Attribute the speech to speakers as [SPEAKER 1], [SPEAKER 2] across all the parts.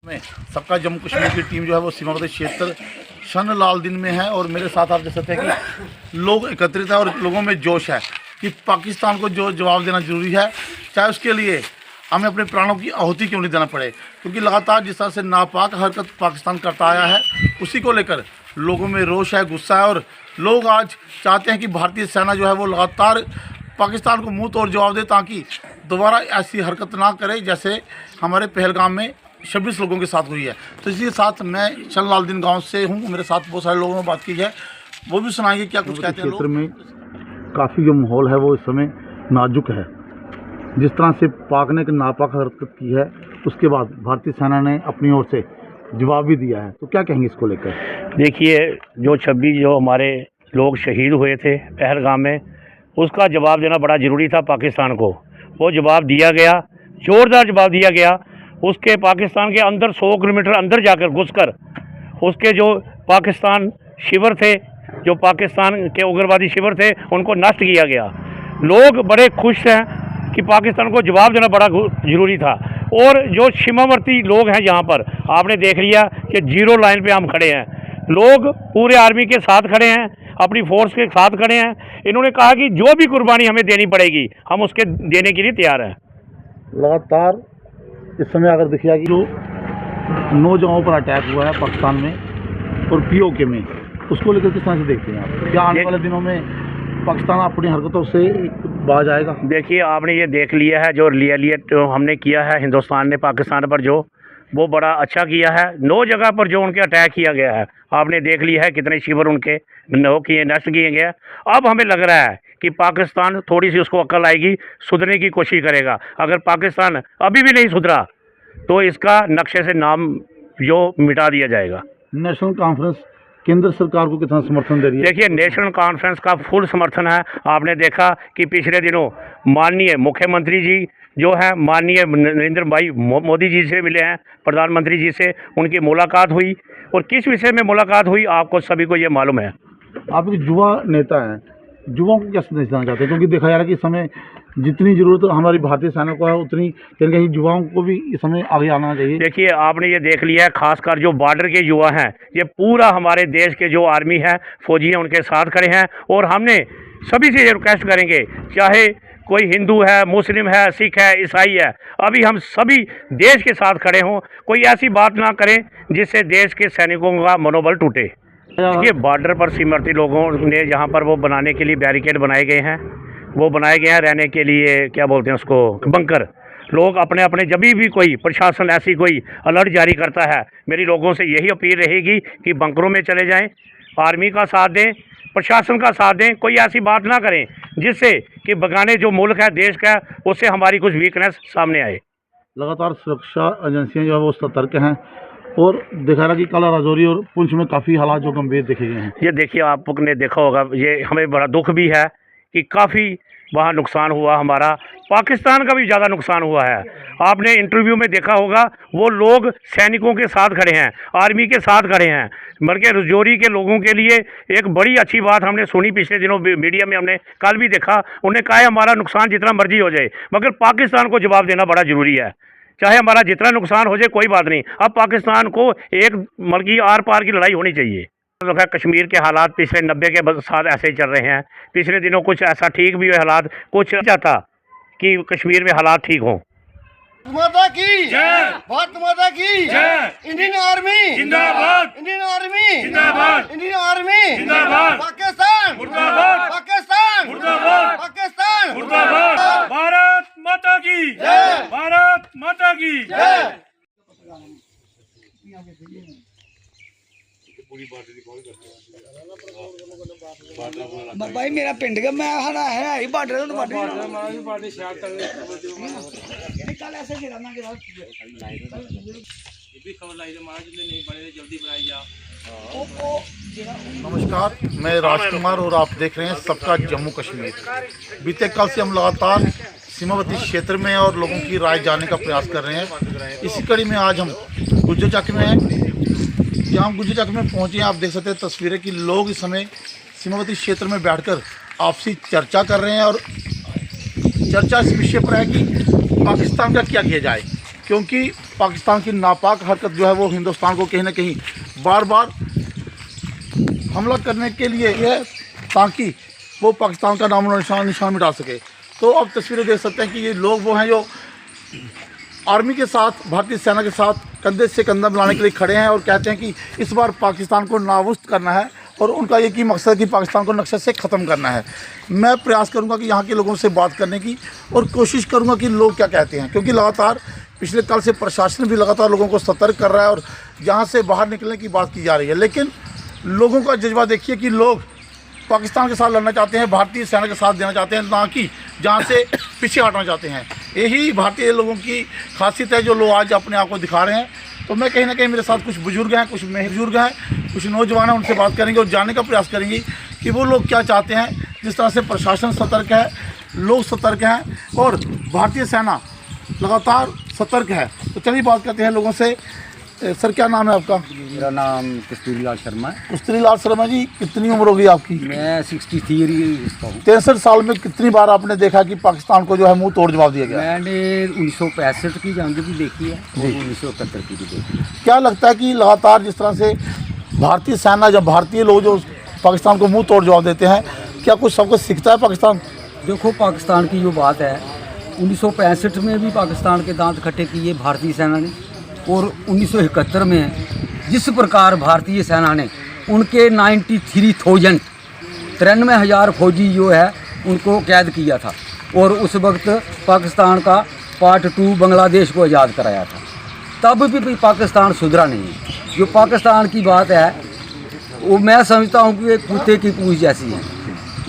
[SPEAKER 1] में सबका जम्मू कश्मीर की टीम जो है वो सीमावर्ती क्षेत्र शन लाल दिन में है और मेरे साथ आप देख सकते हैं कि लोग एकत्रित है और लोगों में जोश है कि पाकिस्तान को जो जवाब देना जरूरी है, चाहे उसके लिए हमें अपने प्राणों की आहुति क्यों नहीं देना पड़े, क्योंकि लगातार जिस तरह से नापाक हरकत पाकिस्तान करता आया है उसी को लेकर लोगों में रोष है, गुस्सा है और लोग आज चाहते हैं कि भारतीय सेना जो है वो लगातार पाकिस्तान को मुंह तोड़ जवाब दे ताकि दोबारा ऐसी हरकत ना करे जैसे हमारे पहलगाम में 26 लोगों के साथ हुई है। तो इसी के साथ मैं शनलाल दिन गांव से हूं, मेरे साथ बहुत सारे लोगों ने बात की है, वो भी सुनाएंगे क्या कुछ कहते हैं। क्षेत्र में काफ़ी जो माहौल है वो इस समय नाजुक है। जिस तरह से पाक ने एक नापाक हरकत की है उसके बाद भारतीय सेना ने अपनी ओर से जवाब भी दिया है, तो क्या कहेंगे इसको लेकर?
[SPEAKER 2] देखिए, जो 26 जो हमारे लोग शहीद हुए थे पहलगाम में, उसका जवाब देना बड़ा ज़रूरी था पाकिस्तान को। वो जवाब दिया गया, ज़ोरदार जवाब दिया गया। उसके पाकिस्तान के अंदर 100 किलोमीटर अंदर जाकर घुसकर उसके जो पाकिस्तान शिविर थे, जो पाकिस्तान के उग्रवादी शिविर थे, उनको नष्ट किया गया। लोग बड़े खुश हैं कि पाकिस्तान को जवाब देना बड़ा ज़रूरी था। और जो सीमावर्ती लोग हैं यहाँ पर, आपने देख लिया कि जीरो लाइन पे हम खड़े हैं। लोग पूरे आर्मी के साथ खड़े हैं, अपनी फोर्स के साथ खड़े हैं। इन्होंने कहा कि जो भी कुर्बानी हमें देनी पड़ेगी हम उसके देने के लिए तैयार हैं।
[SPEAKER 1] लगातार इस समय अगर देखिए कि जो 9 जगहों पर अटैक हुआ है पाकिस्तान में और पीओके में, उसको लेकर किस तरह से देखते हैं आप? क्या आने वाले दिनों में पाकिस्तान अपनी हरकतों से बाज आएगा?
[SPEAKER 2] देखिए, आपने ये देख लिया है जो रियलियट हमने किया है हिंदुस्तान ने पाकिस्तान पर, जो वो बड़ा अच्छा किया है। 9 जगह पर जो उनके अटैक किया गया है, आपने देख लिया है कितने शिविर उनके नष्ट किए गए। अब हमें लग रहा है कि पाकिस्तान थोड़ी सी उसको अक्ल आएगी, सुधरने की कोशिश करेगा। अगर पाकिस्तान अभी भी नहीं सुधरा तो इसका नक्शे से नाम जो मिटा दिया जाएगा।
[SPEAKER 1] नेशनल कॉन्फ्रेंस केंद्र सरकार को कितना समर्थन दे रही है?
[SPEAKER 2] देखिए, नेशनल कॉन्फ्रेंस का फुल समर्थन है। आपने देखा कि पिछले दिनों माननीय मुख्यमंत्री जी जो है माननीय नरेंद्र भाई मोदी जी से मिले हैं, प्रधानमंत्री जी से उनकी मुलाकात हुई। और किस विषय में मुलाकात हुई आपको सभी को ये मालूम है।
[SPEAKER 1] आप एक युवा नेता हैं, युवाओं को क्या संदेश देना चाहते हैं? क्योंकि देखा जा रहा है कि इस समय जितनी ज़रूरत हमारी भारतीय सेना को है उतनी कहीं कहीं युवाओं को भी इस समय आगे आना चाहिए।
[SPEAKER 2] देखिए, आपने ये देख लिया है, खासकर जो बॉर्डर के युवा हैं, ये पूरा हमारे देश के जो आर्मी है, फौजी हैं, उनके साथ खड़े हैं। और हमने सभी से रिक्वेस्ट करेंगे, चाहे कोई हिंदू है, मुस्लिम है, सिख है, ईसाई है, अभी हम सभी देश के साथ खड़े हों। कोई ऐसी बात ना करें जिससे देश के सैनिकों का मनोबल टूटे। ये बॉर्डर पर सीमावर्ती लोगों ने जहाँ पर वो बनाने के लिए बैरिकेड बनाए गए हैं, वो बनाए गए हैं रहने के लिए, क्या बोलते हैं उसको, बंकर। लोग अपने अपने जब भी कोई प्रशासन ऐसी कोई अलर्ट जारी करता है, मेरी लोगों से यही अपील रहेगी कि बंकरों में चले जाएं, आर्मी का साथ दें, प्रशासन का साथ दें। कोई ऐसी बात ना करें जिससे कि बगाने जो मुल्क है, देश का, उससे हमारी कुछ वीकनेस सामने आए।
[SPEAKER 1] लगातार सुरक्षा एजेंसियाँ जो है वो सतर्क हैं और देखा रहा कि कल राजौरी और पुंछ में काफ़ी हालात जो गंभीर देखे गए हैं।
[SPEAKER 2] ये देखिए, आपने देखा होगा, ये हमें बड़ा दुख भी है कि काफ़ी वहाँ नुकसान हुआ, हमारा पाकिस्तान का भी ज़्यादा नुकसान हुआ है। आपने इंटरव्यू में देखा होगा, वो लोग सैनिकों के साथ खड़े हैं, आर्मी के साथ खड़े हैं। बल्कि राजौरी के लोगों के लिए एक बड़ी अच्छी बात हमने सुनी पिछले दिनों मीडिया में, हमने कल भी देखा। उन्हें कहा है हमारा नुकसान जितना मर्जी हो जाए मगर पाकिस्तान को जवाब देना बड़ा ज़रूरी है। चाहे हमारा जितना नुकसान हो जाए कोई बात नहीं, अब पाकिस्तान को एक मर्गी आर पार की लड़ाई होनी चाहिए। कश्मीर के हालात पिछले 90 के साथ ऐसे ही चल रहे हैं। पिछले दिनों कुछ ऐसा ठीक भी हुए हालात, कुछ चाहता कि कश्मीर में हालात ठीक हों।
[SPEAKER 3] माता की जय, भारत माता की जय, इंडियन आर्मी जिंदाबाद, इंडियन आर्मी जिंदाबाद, इंडियन आर्मी जिंदाबाद, पाकिस्तान मुर्दाबाद, पाकिस्तान मुर्दाबाद, पाकिस्तान मुर्दाबाद,
[SPEAKER 4] भारत माता की
[SPEAKER 3] जय,
[SPEAKER 4] भारत माता की
[SPEAKER 3] जय।
[SPEAKER 5] भाई मेरा पिंड का मैं हरा है ही बार्डर तो बार्डर निकाल ऐसे गिराना के बाद
[SPEAKER 4] ये भी खबर लाई मार नहीं बड़े जल्दी बनाई जा।
[SPEAKER 1] नमस्कार, मैं राजकुमार और आप देख रहे हैं सबका जम्मू कश्मीर। बीते कल से हम लगातार सीमावर्ती क्षेत्र में और लोगों की राय जानने का प्रयास कर रहे हैं। इसी कड़ी में आज हम गुज्जर चक में हैं। जहाँ हम गुज्जर चक में पहुँचे हैं, आप देख सकते हैं तस्वीरें कि लोग इस समय सीमावर्ती क्षेत्र में बैठकर आपसी चर्चा कर रहे हैं और चर्चा इस विषय पर है कि पाकिस्तान का क्या किया जाए। क्योंकि पाकिस्तान की नापाक हरकत जो है वो हिंदुस्तान को कहीं ना कहीं बार बार हमला करने के लिए है, ताकि वो पाकिस्तान का नाम निशान मिटा सके। तो अब तस्वीरें देख सकते हैं कि ये लोग वो हैं जो आर्मी के साथ, भारतीय सेना के साथ कंधे से कंधा मिलाने के लिए खड़े हैं और कहते हैं कि इस बार पाकिस्तान को नाबूद करना है और उनका एक ही मकसद है कि पाकिस्तान को नक्शे से ख़त्म करना है। मैं प्रयास करूंगा कि यहाँ के लोगों से बात करने की और कोशिश करूंगा कि लोग क्या कहते हैं, क्योंकि लगातार पिछले कल से प्रशासन भी लगातार लोगों को सतर्क कर रहा है और यहाँ से बाहर निकलने की बात की जा रही है। लेकिन लोगों का जज्बा देखिए कि लोग पाकिस्तान के साथ लड़ना चाहते हैं, भारतीय सेना के साथ देना चाहते हैं, ना कि जहाँ से पीछे हटना चाहते हैं। यही भारतीय लोगों की खासियत है जो लोग आज अपने आप को दिखा रहे हैं। तो मैं कहीं ना कहीं मेरे साथ कुछ बुजुर्ग हैं, कुछ बुजुर्ग हैं, कुछ नौजवान हैं, उनसे बात करेंगे और जानने का प्रयास करेंगे कि वो लोग क्या चाहते हैं। जिस तरह से प्रशासन सतर्क है, लोग सतर्क हैं और भारतीय सेना लगातार सतर्क है। तो चलिए बात करते हैं लोगों से। सर क्या नाम है आपका?
[SPEAKER 6] मेरा नाम कस्तूरी लाल शर्मा है।
[SPEAKER 1] कस्तूरी लाल शर्मा जी, कितनी उम्र होगी आपकी?
[SPEAKER 6] मैं 63 का हूँ।
[SPEAKER 1] 63 साल में कितनी बार आपने देखा कि पाकिस्तान को जो है मुंह तोड़ जवाब दिया गया?
[SPEAKER 6] मैंने 1965 की जंग भी देखी है और 1971 की भी देखी है।
[SPEAKER 1] क्या लगता है कि लगातार जिस तरह से भारतीय सेना, जब भारतीय लोग जो पाकिस्तान को मुंह तोड़ जवाब देते हैं, क्या कुछ सबको सीखता है पाकिस्तान?
[SPEAKER 6] देखो, पाकिस्तान की जो बात है, 1965 में भी पाकिस्तान के दांत खट्टे किए भारतीय सेना ने, और 1971 में जिस प्रकार भारतीय सेना ने उनके 93,000 फौजी जो है उनको कैद किया था और उस वक्त पाकिस्तान का पार्ट 2 बांग्लादेश को आज़ाद कराया था, तब भी पाकिस्तान सुधरा नहीं है। जो पाकिस्तान की बात है वो मैं समझता हूँ कि एक कुत्ते की पूंछ जैसी है।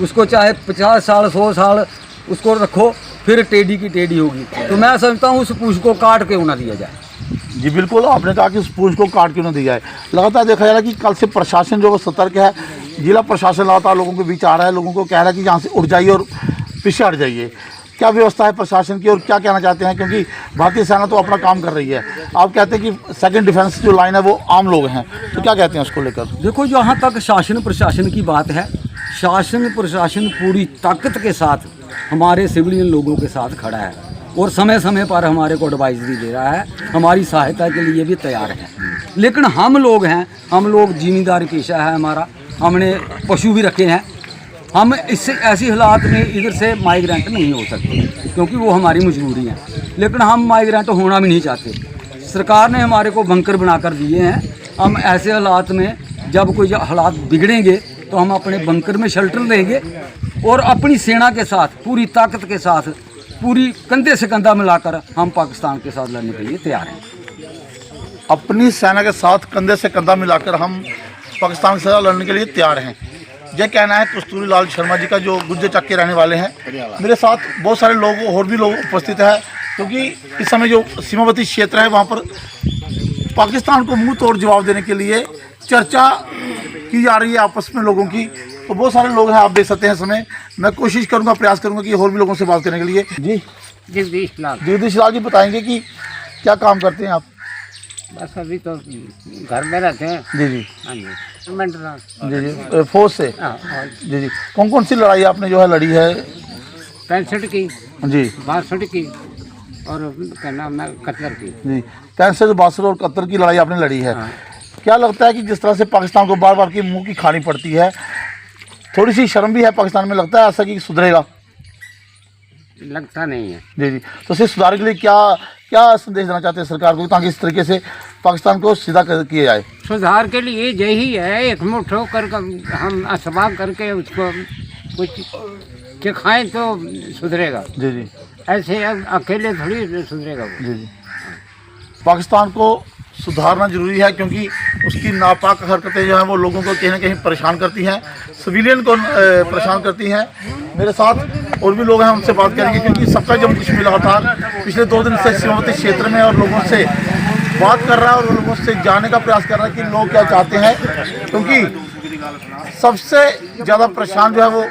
[SPEAKER 6] उसको चाहे 50 साल 100 साल उसको रखो, फिर टेढ़ी की टेढ़ी होगी। तो मैं समझता हूँ उस पूंछ को काट के ना दिया जाए।
[SPEAKER 1] जी बिल्कुल, आपने कहा कि उस पूंछ को काट क्यों न दिया जाए। लगातार देखा जा रहा है कि कल से प्रशासन जो सतर्क है, जिला प्रशासन लगातार लोगों के बीच आ रहा है, लोगों को कह रहा है कि यहाँ से उठ जाइए और पीछे हट जाइए। क्या व्यवस्था है प्रशासन की और क्या कहना चाहते हैं, क्योंकि भारतीय सेना तो अपना काम कर रही है, आप कहते हैं कि सेकंड डिफेंस जो लाइन है वो आम लोग हैं, तो क्या कहते हैं उसको लेकर?
[SPEAKER 6] देखो, जहाँ तक शासन प्रशासन की बात है, शासन प्रशासन पूरी ताकत के साथ हमारे सिविलियन लोगों के साथ खड़ा है और समय समय पर हमारे को एडवाइजरी दे रहा है, हमारी सहायता के लिए भी तैयार है। लेकिन हम लोग हैं, हम लोग जिम्मेदारी पेशा है हमारा, हमने पशु भी रखे हैं, हम इससे ऐसी हालात में इधर से माइग्रेंट नहीं हो सकते क्योंकि वो हमारी मजबूरी है। लेकिन हम माइग्रेंट होना भी नहीं चाहते। सरकार ने हमारे को बंकर बनाकर दिए हैं। हम ऐसे हालात में जब कोई हालात बिगड़ेंगे तो हम अपने बंकर में शेल्टर लेंगे और अपनी सेना के साथ पूरी ताकत के साथ पूरी कंधे से कंधा मिलाकर हम पाकिस्तान के साथ लड़ने के लिए तैयार हैं।
[SPEAKER 1] अपनी सेना के साथ कंधे से कंधा मिलाकर हम पाकिस्तान के साथ लड़ने के लिए तैयार हैं, यह कहना है कस्तूरी लाल शर्मा जी का, जो गुज्जर चक के रहने वाले हैं। मेरे साथ बहुत सारे लोग और भी लोग उपस्थित है, क्योंकि इस समय जो सीमावर्ती क्षेत्र है वहाँ पर पाकिस्तान को मुंह तोड़ जवाब देने के लिए चर्चा की जा रही है आपस में लोगों की। तो बहुत सारे लोग हैं, आप देख सकते हैं समय। मैं कोशिश करूंगा, प्रयास करूंगा कि और भी लोगों से बात करने के लिए। जी
[SPEAKER 4] जगदीश लाल।
[SPEAKER 1] जगदीश लाल जी, बताएंगे कि क्या काम करते हैं आप?
[SPEAKER 4] बस अभी तो घर में रहते हैं।
[SPEAKER 1] जी जी।
[SPEAKER 4] हाँ जी,
[SPEAKER 1] जी फौज से। जी जी। कौन कौन सी लड़ाई आपने जो है लड़ी है?
[SPEAKER 4] 65 की
[SPEAKER 1] जी,
[SPEAKER 4] 62 की और क्या नाम है कतर की।
[SPEAKER 1] जी 65, 62 और 71 की लड़ाई आपने लड़ी है। क्या लगता है कि जिस तरह से पाकिस्तान को बार बार की मुंह की खानी पड़ती है, थोड़ी सी शर्म भी है पाकिस्तान में, लगता है ऐसा कि सुधरेगा?
[SPEAKER 4] लगता नहीं है।
[SPEAKER 1] जी जी। तो इसे सुधार के लिए क्या क्या संदेश देना चाहते हैं सरकार को, ताकि इस तरीके से पाकिस्तान को सीधा किया जाए?
[SPEAKER 4] सुधार के लिए यही है, एक मुठ होकर हम असबाब करके उसको कुछ सिखाएं तो सुधरेगा।
[SPEAKER 1] जी जी।
[SPEAKER 4] ऐसे अकेले थोड़ी सुधरेगा वो।
[SPEAKER 1] जी जी। पाकिस्तान को सुधारना जरूरी है, क्योंकि उसकी नापाक हरकतें जो हैं वो लोगों को कहीं ना कहीं परेशान करती हैं, सिविलियन को परेशान करती हैं। मेरे साथ और भी लोग हैं, उनसे बात करेंगे, क्योंकि सबका जम्मू कश्मीर लगातार पिछले 2 दिन से सीमावर्ती क्षेत्र में और लोगों से बात कर रहा है और लोगों से जानने का प्रयास कर रहा है कि लोग क्या चाहते हैं, क्योंकि सबसे ज़्यादा परेशान जो है वो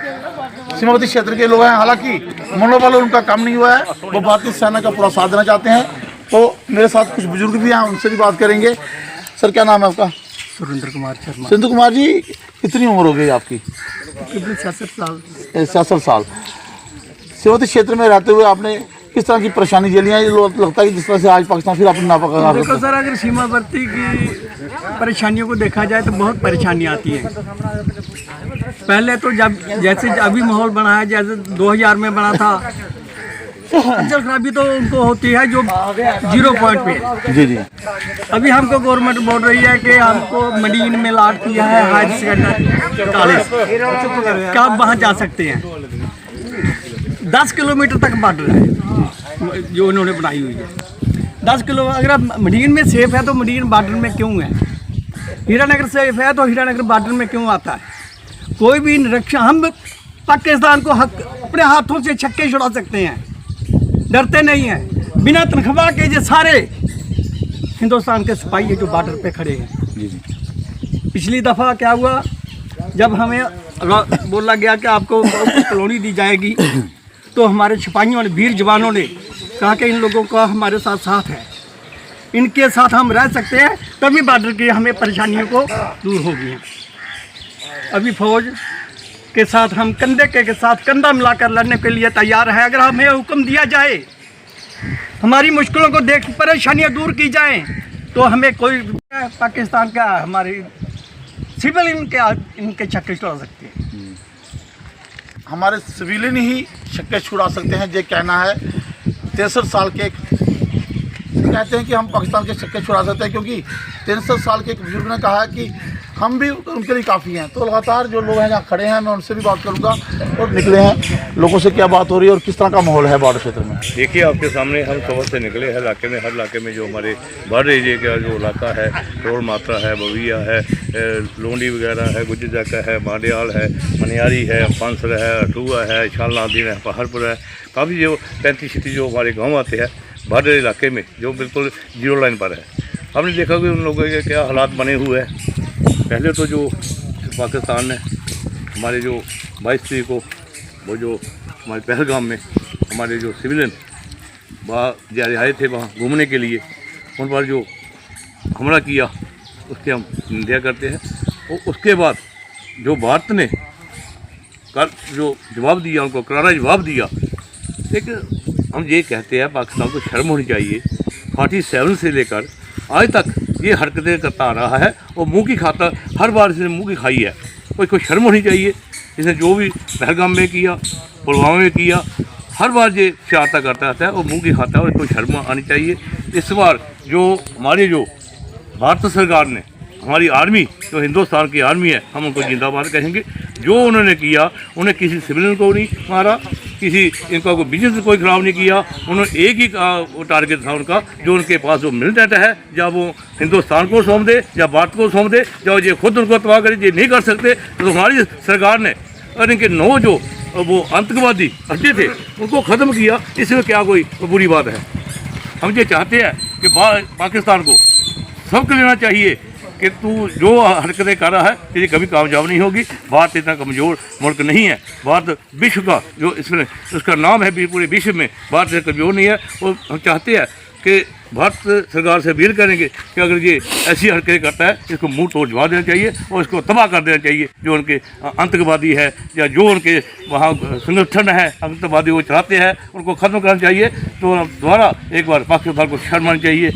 [SPEAKER 1] सीमावर्ती क्षेत्र के लोग हैं। हालांकि मनोबल उनका कम नहीं हुआ है, वो भारतीय सेना का पूरा साथ देना चाहते हैं। तो मेरे साथ कुछ बुजुर्ग भी हैं, उनसे भी बात करेंगे। सर क्या नाम है आपका?
[SPEAKER 5] सुरेंद्र कुमार शर्मा।
[SPEAKER 1] सुरेंद्र कुमार जी, कितनी उम्र हो गई आपकी?
[SPEAKER 5] 66 साल।
[SPEAKER 1] 66 साल। सीमावर्ती क्षेत्र में रहते हुए आपने किस तरह की परेशानी झेली है? ये लगता है कि जिस तरह से आज पाकिस्तान फिर अपनी नापाक
[SPEAKER 7] देखो सर, अगर सीमावर्ती की परेशानियों को देखा जाए तो बहुत परेशानियाँ आती हैं। पहले तो जब जैसे अभी माहौल बना है, जैसे 2000 में बना था, अंचल खराबी तो उनको होती है जो 0 पॉइंट पे।
[SPEAKER 1] जी जी।
[SPEAKER 7] अभी हमको गवर्नमेंट बोल रही है कि हमको मडीन में लाट किया है हायर सेकेंडरी कॉलेज, क्या आप वहाँ जा सकते हैं। 10 किलोमीटर तक बॉर्डर है जो उन्होंने बनाई हुई है। 10 किलो अगर आप मडीन में सेफ है तो मडीन बॉर्डर में क्यों है? हीरानगर सेफ है तो हीरानगर बॉर्डर में क्यों आता है? कोई भी निरीक्षण, हम पाकिस्तान को अपने हाथों से छक्के छुड़ा सकते हैं, डरते नहीं हैं। बिना तनख्वाह के ये सारे हिंदुस्तान के सिपाही है जो बॉर्डर पे खड़े हैं।
[SPEAKER 1] जी जी।
[SPEAKER 7] पिछली दफ़ा क्या हुआ, जब हमें बोला गया कि आपको कॉलोनी दी जाएगी, तो हमारे सिपाहियों ने, वीर जवानों ने कहा कि इन लोगों का हमारे साथ साथ है, इनके साथ हम रह सकते हैं, तभी बॉर्डर की हमें परेशानियों को दूर होगी। अभी फौज के साथ हम कंधे के साथ कंधा मिलाकर लड़ने के लिए तैयार है। अगर हमें हुक्म दिया जाए, हमारी मुश्किलों को देख, परेशानियां दूर की जाएं, तो हमें कोई पाकिस्तान का, हमारे सिविल इनके छक्के छुड़ा सकते हैं।
[SPEAKER 1] हमारे सिविलियन ही छक्के छुड़ा सकते हैं, ये कहना है 63 साल के कहते हैं कि हम पाकिस्तान के छक्के छुड़ा सकते हैं, क्योंकि 63 साल के एक बुजुर्ग ने कहा है कि हम भी उनके लिए काफ़ी हैं। तो लगातार जो लोग हैं यहाँ खड़े हैं, मैं उनसे भी बात करूँगा और निकले हैं, लोगों से क्या बात हो रही है और किस तरह का माहौल है बॉर्डर क्षेत्र में।
[SPEAKER 8] देखिए, आपके सामने हम सुबह से निकले हैं इलाके में। हर इलाके में जो हमारे बॉर्डर एरिया का जो इलाका है, टोल मात्रा है, बविया है, लोंडी वगैरह है, गुजर जाका है, मांडियाल है, मनियारी है, पानसर है, अठुआ है, शालनादीन है, पहाड़पुर है, काफ़ी जो 35-36 जो हमारे गाँव आते हैं बॉर्डर इलाके में, जो बिल्कुल 0 लाइन पर है। हमने देखा कि उन लोगों के क्या हालात बने हुए हैं। पहले तो जो पाकिस्तान ने हमारे जो 22 तारीख को वो जो हमारे पहलगाम में हमारे जो सिविलियन वहाँ आए थे वहाँ घूमने के लिए, उन पर जो हमला किया उसकी हम निंदा करते हैं। और उसके बाद जो भारत ने कल जो जवाब दिया, उनको करारा जवाब दिया। लेकिन हम ये कहते हैं पाकिस्तान को शर्म होनी चाहिए। 47 से लेकर आज तक ये हरकतें करता आ रहा है और मुंह की खाता, हर बार इसने मुंह की खाई है। कोई शर्म होनी चाहिए। इसने जो भी पहलगाम में किया, पुलवामा में किया, हर बार ये शरारता करता रहता है और मुंह की खाता है और कोई शर्म आनी चाहिए। इस बार जो हमारी जो भारत सरकार ने, हमारी आर्मी जो हिंदुस्तान की आर्मी है, हम उनको जिंदाबाद कहेंगे। जो उन्होंने किया, उन्हें किसी सिविलियन को नहीं मारा, किसी इनका कोई बिजनेस कोई ख़राब नहीं किया। उन्होंने एक ही टारगेट था उनका, जो उनके पास जो मिलिटेंट है, या वो हिंदुस्तान को सौंप दे या भारत को सौंप दे, या ये खुद उनको तबाह करे। ये नहीं कर सकते तो हमारी सरकार ने और इनके 9 जो वो आतंकवादी अड्डे थे उनको ख़त्म किया। इसमें क्या कोई बुरी बात है? हम ये चाहते हैं कि पाकिस्तान को सबक लेना चाहिए कि तू जो हरकतें कर रहा है तेरी कभी कामयाब नहीं होगी। भारत इतना कमज़ोर मुल्क नहीं है। भारत विश्व का जो इसमें उसका नाम है, भी पूरे विश्व में भारत से कमज़ोर नहीं है। और हम चाहते हैं कि भारत सरकार से अपील करेंगे कि अगर ये ऐसी हरकतें करता है, इसको मुंह तोड़ जवाब देना चाहिए और इसको तबाह कर देना चाहिए। जो उनके आतंकवादी है या जो उनके वहाँ संगठन है आतंकवादी वो चलाते हैं, उनको ख़त्म करना चाहिए। तो दोबारा एक बार पाकिस्तान को शर्म आनी चाहिए।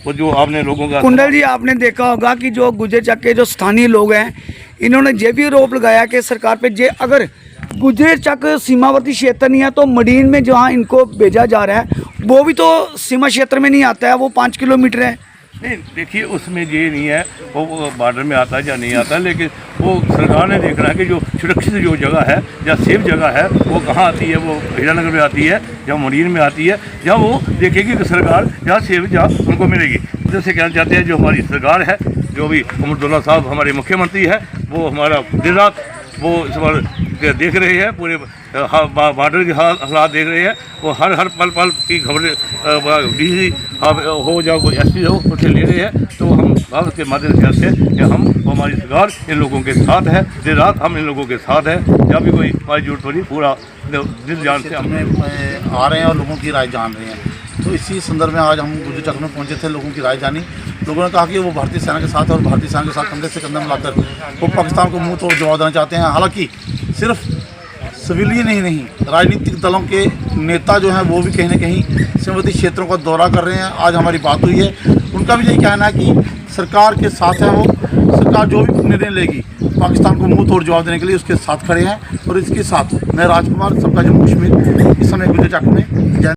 [SPEAKER 8] और जो आपने लोगों का
[SPEAKER 5] कुंडल जी, आपने देखा होगा कि जो गुजर चक के जो स्थानीय लोग हैं, इन्होंने ये भी आरोप लगाया कि सरकार पे जे अगर गुजर चक सीमावर्ती क्षेत्र नहीं है तो मडीन में जहाँ इनको भेजा जा रहा है वो भी तो सीमा क्षेत्र में नहीं आता है, वो 5 किलोमीटर है।
[SPEAKER 8] नहीं, देखिए उसमें ये नहीं है वो बॉर्डर में आता है या नहीं आता, लेकिन वो सरकार ने देखना है कि जो सुरक्षित जो जगह है या सेफ जगह है वो कहाँ आती है। वो हीरानगर में आती है या मडीन में आती है, या वो देखेगी कि सरकार जहाँ सेफ जहाँ उनको मिलेगी। जैसे कहना चाहते हैं जो हमारी सरकार है, जो भी अब्दुल्ला साहब हमारे मुख्यमंत्री है, वो हमारा दिन रात वो इस बार देख रहे हैं, पूरे बॉर्डर के हालात देख रहे हैं। वो हर पल की खबरें डीसी हो या कोई एसपी हो उसे ले रहे हैं। तो हम भारत के माध्यम से कहते हैं कि हम हमारी सरकार इन लोगों के साथ है, दिन रात हम इन लोगों के साथ है। जब भी कोई हमारी जरूरत पड़ी पूरा दिल जान से हम
[SPEAKER 1] आ रहे हैं और लोगों की राय जान रहे हैं। तो इसी संदर्भ में आज हम गुजर चक में पहुंचे थे, लोगों की राय जानी। लोगों ने कहा कि वो भारतीय सेना के साथ और भारतीय सेना के साथ कंधे से कंधा मिलाकर वो पाकिस्तान को मुंह तोड़ जवाब देना चाहते हैं। हालांकि सिर्फ सिविलियन ही नहीं, राजनीतिक दलों के नेता जो हैं वो भी कहीं ना कहीं सीमावर्ती क्षेत्रों का दौरा कर रहे हैं। आज हमारी बात हुई है, उनका भी यही कहना है कि सरकार के साथ है वो, सरकार जो भी निर्णय लेगी पाकिस्तान को मुंह तोड़ जवाब देने के लिए उसके साथ खड़े हैं। और इसके साथ मैं राजकुमार, सबका जम्मू कश्मीर, इस समय गुजर चक में